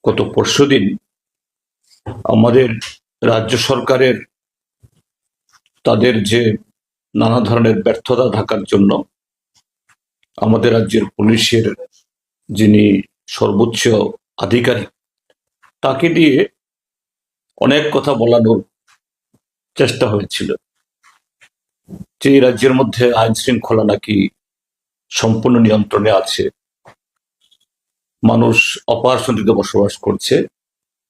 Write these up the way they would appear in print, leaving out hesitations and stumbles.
গত পরশুদিন আমাদের রাজ্য সরকারের তাদের যে নানা ধরনের ব্যর্থতা ঢাকার জন্য আমাদের রাজ্যের পুলিশের যিনি সর্বোচ্চ আধিকারিক তাকে দিয়ে অনেক কথা বলানোর চেষ্টা হয়েছিল যে এই রাজ্যের মধ্যে আইন শৃঙ্খলা নাকি সম্পূর্ণ নিয়ন্ত্রণে আছে, মানুষ অপার শান্তিতে বসবাস করছে।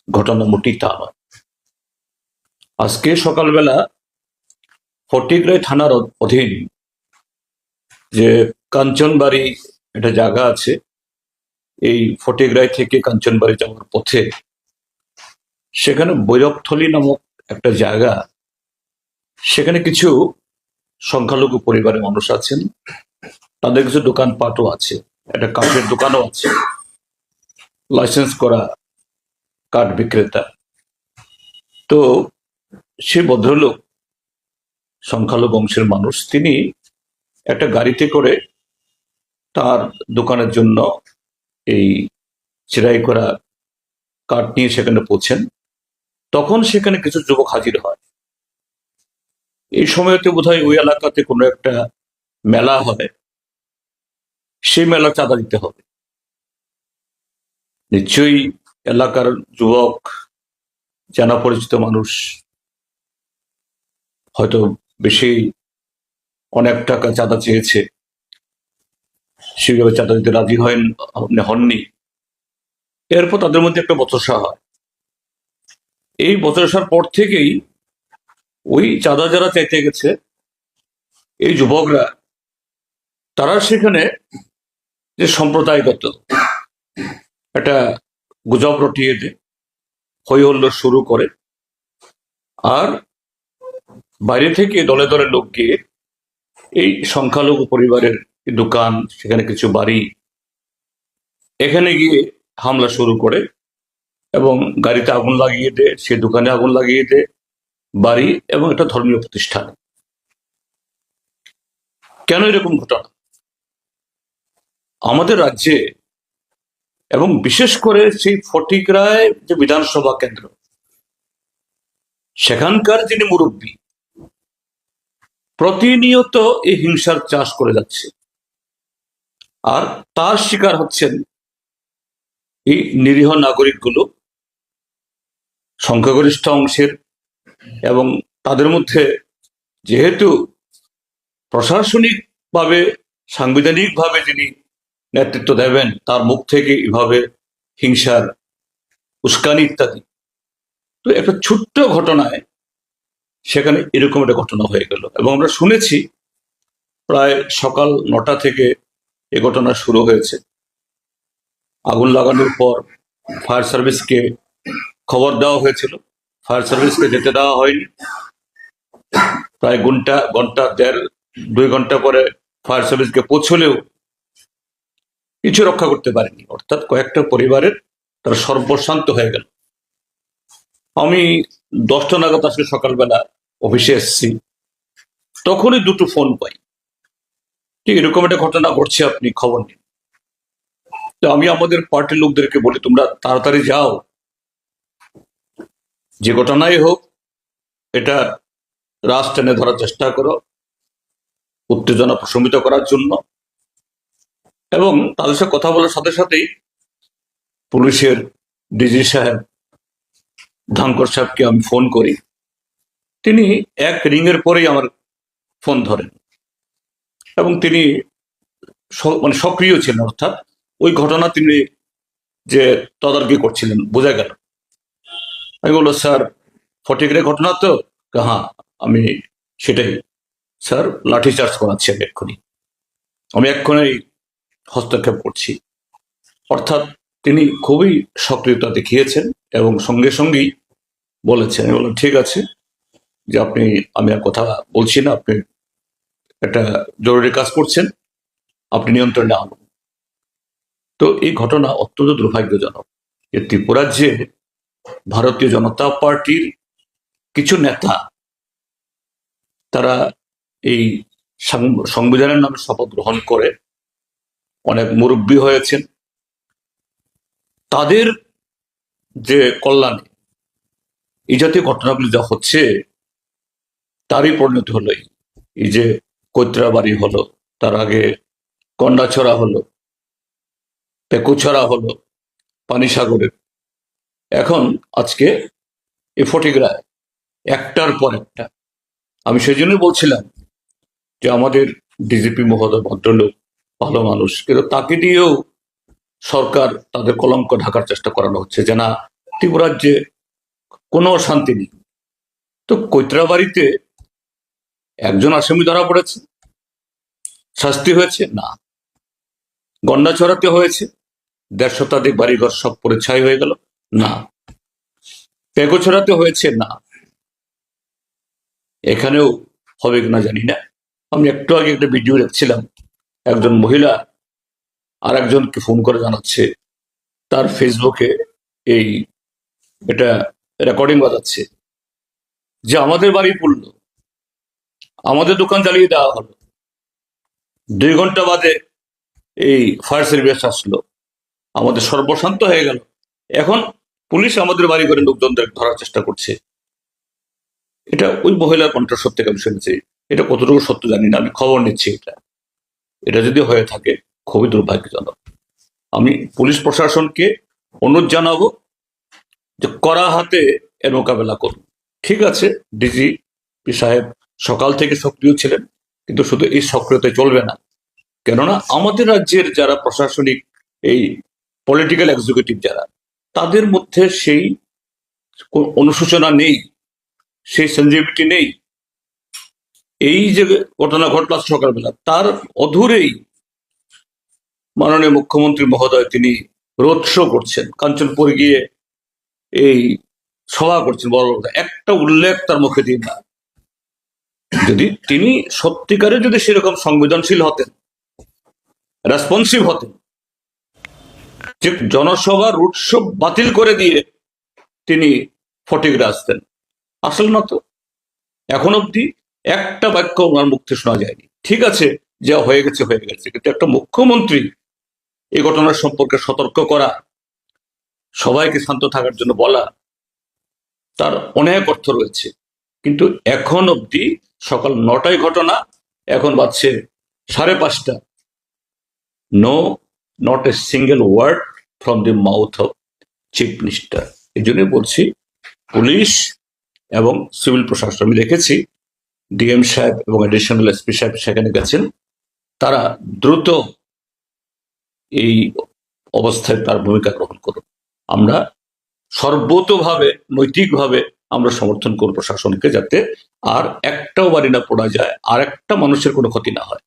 ঘটনা মোটেই তা নয়। আজকে সকালবেলা ফটিকরাই থানার অধীন যে কাঞ্চনবাড়ি একটা জায়গা আছে, এই ফটিকরাই থেকে কাঞ্চনবাড়ি যাওয়ার পথে সেখানে বৈরবথলি নামক একটা জায়গা, সেখানে কিছু সংখ্যালঘু পরিবারের মানুষ আছেন, তাদের কিছু দোকানপাটও আছে, একটা কাঠের দোকানও আছে, লাইসেন্স করা কাঠ বিক্রেতা। তো সে ভদ্রলোক সংখ্যালঘু বংশের মানুষ, তিনি একটা গাড়িতে করে তার দোকানের জন্য এই চিরাই করা কাঠ নিয়ে সেখানে পৌঁছেন। তখন সেখানে কিছু যুবক হাজির হয়। এই সময়তে বোধহয় ওই এলাকাতে কোনো একটা মেলা হয়, সেই মেলা চাঁদা দিতে হবে। নিশ্চয়ই এলাকার যুবক, জানা পরিচিত মানুষ, হয়তো বেশি অনেক টাকা চাঁদা চেয়েছে, সেভাবে চাঁদা দিতে রাজি হননি। এরপর তাদের মধ্যে একটা বচসা হয়। এই বচসার পর থেকেই ওই চাঁদা যারা চাইতে গেছে, এই যুবকরা, তারা সেখানে যে সম্প্রদায়গত একটা গুজব রটিয়ে দেয়, হই হল্লোড় শুরু করে। আর বাইরে থেকে দলে দলে লোক গিয়ে এই সংখ্যালঘু পরিবারের দোকান, সেখানে কিছু বাড়ি, এখানে গিয়ে হামলা শুরু করে এবং গাড়িতে আগুন লাগিয়ে দেয়, সে দোকানে আগুন লাগিয়ে দেয়, বাড়ি এবং একটা ধর্মীয় প্রতিষ্ঠান। কেন এরকম ঘটনা? আমাদের রাজ্যে এবং বিশেষ করে সেই ফটিকরায় যে বিধানসভা কেন্দ্র, সেখানকার যিনি মুরব্বী, প্রতিনিয়ত এই হিংসার চাষ করে যাচ্ছে। আর তার শিকার হচ্ছেন এই নিরীহ নাগরিকগুলো, সংখ্যাগরিষ্ঠ অংশের। এবং তাদের মধ্যে যেহেতু প্রশাসনিকভাবে, সাংবিধানিকভাবে যিনি নেতৃত্ব দেবেন, তার মুখ থেকে এভাবে হিংসার উস্কানি ইত্যাদি, তো একটা ছোট্ট ঘটনায় সেখানে এরকম একটা ঘটনা হয়ে গেল। এবং আমরা শুনেছি প্রায় সকাল 9টা থেকে এ ঘটনা শুরু হয়েছে। আগুন লাগানোর পর ফায়ার সার্ভিসকে খবর দেওয়া হয়েছিল, ফায়ার সার্ভিসকে যেতে দেওয়া হয়নি। প্রায় ঘন্টা 1.5-2 ঘন্টা পরে ফায়ার সার্ভিসকে পৌঁছলেও কিছু রক্ষা করতে পারেনি। অর্থাৎ কয়েকটা পরিবারের তারা সর্বশান্ত হয়ে গেল। আমি 10টা নাগাদ আসলে সকালবেলা অফিসে এসেছি, তখনই 2টো ফোন পাই, ঠিক এরকম একটা ঘটনা ঘটছে, আপনি খবর নিন। তো আমি আমাদের পার্টির লোকদেরকে বলি, তোমরা তাড়াতাড়ি যাও, যে ঘটনাই হোক এটা রাশ টেনে ধরার চেষ্টা করো, উত্তেজনা প্রশমিত করার জন্য। এবং তাদের সাথে কথা বলার সাথে সাথেই পুলিশের ডিজি সাহেব, ধানকর সাহেবকে আমি ফোন করি। তিনি এক রিংয়ের পরেই আমার ফোন ধরেন এবং তিনি মানে সক্রিয় ছিলেন, অর্থাৎ ওই ঘটনা তিনি যে তদারকি করছিলেন বোঝা গেল। আমি বললো, স্যার ফটিকরে ঘটনা তো? হ্যাঁ, আমি সেটাই স্যার, লাঠি চার্জ করাচ্ছি আমি এক্ষুনি হস্তক্ষেপ করছি। অর্থাৎ তিনি খুবই সক্রিয়তা দেখিয়েছেন এবং সঙ্গে সঙ্গেই বলেছেন। আমি বললাম, ঠিক আছে, যে আমি আর কথা বলছি না, আপনি একটা জরুরি কাজ করছেন, আপনি নিয়ন্ত্রণে আনুন। তো এই ঘটনা অত্যন্ত দুর্ভাগ্যজনক যে ত্রিপুরাজ্যে ভারতীয় জনতা পার্টির কিছু নেতা, তারা এই সংবিধানের নামে শপথ গ্রহণ করে অনেক মুরব্বী হয়েছেন, তাদের যে কল্যাণে এই জাতীয় ঘটনাগুলি যা হচ্ছে তারই পরিণতি হলো এই যে কৈত্রাবাড়ি হলো, তার আগে কন্ডাছড়া হলো, পেকুছড়া হলো, পানিসাগরের, এখন আজকে এই ফটিকরায়, একটার পর একটা। আমি সেই জন্যই বলছিলাম যে আমাদের ডিজিপি মহোদয় ভদ্রলোক, ভালো মানুষ, কিন্তু তাকে দিয়েও সরকার তাদের কলঙ্ক ঢাকার চেষ্টা করানো হচ্ছে যে না, ত্রিপুরাজ্যে কোনো শান্তি নেই। তো কৈত্রাবাড়িতে একজন আসামি ধরা পড়েছে, শাস্তি হয়েছে না। গন্ডাছড়াতে হয়েছে, ১৫০ শতাধিক বাড়িঘর সব পরে ছাই হয়ে গেল না। পেগোছড়াতে হয়েছে না। এখানেও হবে কিনা জানি না। আমি একটু আগে একটা ভিডিও দেখছিলাম, একজন মহিলা আর একজনকে ফোন করে জানাচ্ছে তার ফেসবুকে এই এটা রেকর্ডিং বাজাচ্ছে যে আমাদের বাড়ি পুড়লো, আমাদের দোকান জ্বালিয়ে দেওয়া হলো, ২ ঘন্টা বাদে এই ফায়ার সার্ভিস আসলো, আমাদের সর্বশান্ত হয়ে গেল। এখন পুলিশ আমাদের বাড়ি করে লোকজনদের ধরার চেষ্টা করছে। এটা ওই মহিলার কণ্ঠস্বর থেকে আমি শুনেছি। এটা কতটুকু সত্য জানি না, আমি খবর নিচ্ছি। এটা যদি হয়ে থাকে খুবই দুর্ভাগ্যজনক। আমি পুলিশ প্রশাসনকে অনুরোধ জানাবো যে কড়া হাতে এর মোকাবেলা করুন। ঠিক আছে, ডিজিপি সাহেব সকাল থেকে সক্রিয় ছিলেন, কিন্তু শুধু এই সক্রিয়তায় চলবে না। কেননা আমাদের রাজ্যের যারা প্রশাসনিক এই পলিটিক্যাল এক্সিকিউটিভ যারা, তাদের মধ্যে সেই অনুশোচনা নেই, সেই সেনজিটিভিটি নেই। এই যে ঘটনা ঘটল সকালবেলা, তার অধুরেই মাননীয় মুখ্যমন্ত্রী মহোদয় তিনি রোড শো করছেন, কাঞ্চনপুর গিয়ে এই সভা করছেন, বড় বড় একটা উল্লেখ তার মুখে দিন না। যদি তিনি সত্যিকারে যদি সেরকম সংবেদনশীল হতেন, রেসপন্সিভ হতেন, যে জনসভা রুট শো বাতিল করে দিয়ে তিনি ফটিকরা আসতেন, আসল না তো। এখন অব্দি একটা বাক্য ওনার মুখ থেকে শোনা যায়নি। ঠিক আছে, যা হয়ে গেছে হয়ে গেছে, কিন্তু একটা মুখ্যমন্ত্রী এই ঘটনার সম্পর্কে সতর্ক করা, সবাইকে শান্ত থাকার জন্য বলা, তার অনেক অর্থ রয়েছে। কিন্তু এখন অব্দি সকাল ৯টায় ঘটনা, এখন বাজছে ৫:৩০। No, not a single word from the mouth of chief minister. এই জন্য বলছি পুলিশ এবং সিভিল প্রশাসন, আমি দেখেছি ডিএম সাহেব এবং অ্যাডিশনাল এসপি সাহেব সেখানে গেছেন, তারা দ্রুত এই অবস্থায় তার ভূমিকা গ্রহণ করুন। আমরা সর্বতোভাবে নৈতিকভাবে আমরা সমর্থন করব প্রশাসনকে, যাতে আর একটাও বাড়ি না পড়া যায়, আর একটা মানুষের কোনো ক্ষতি না হয়।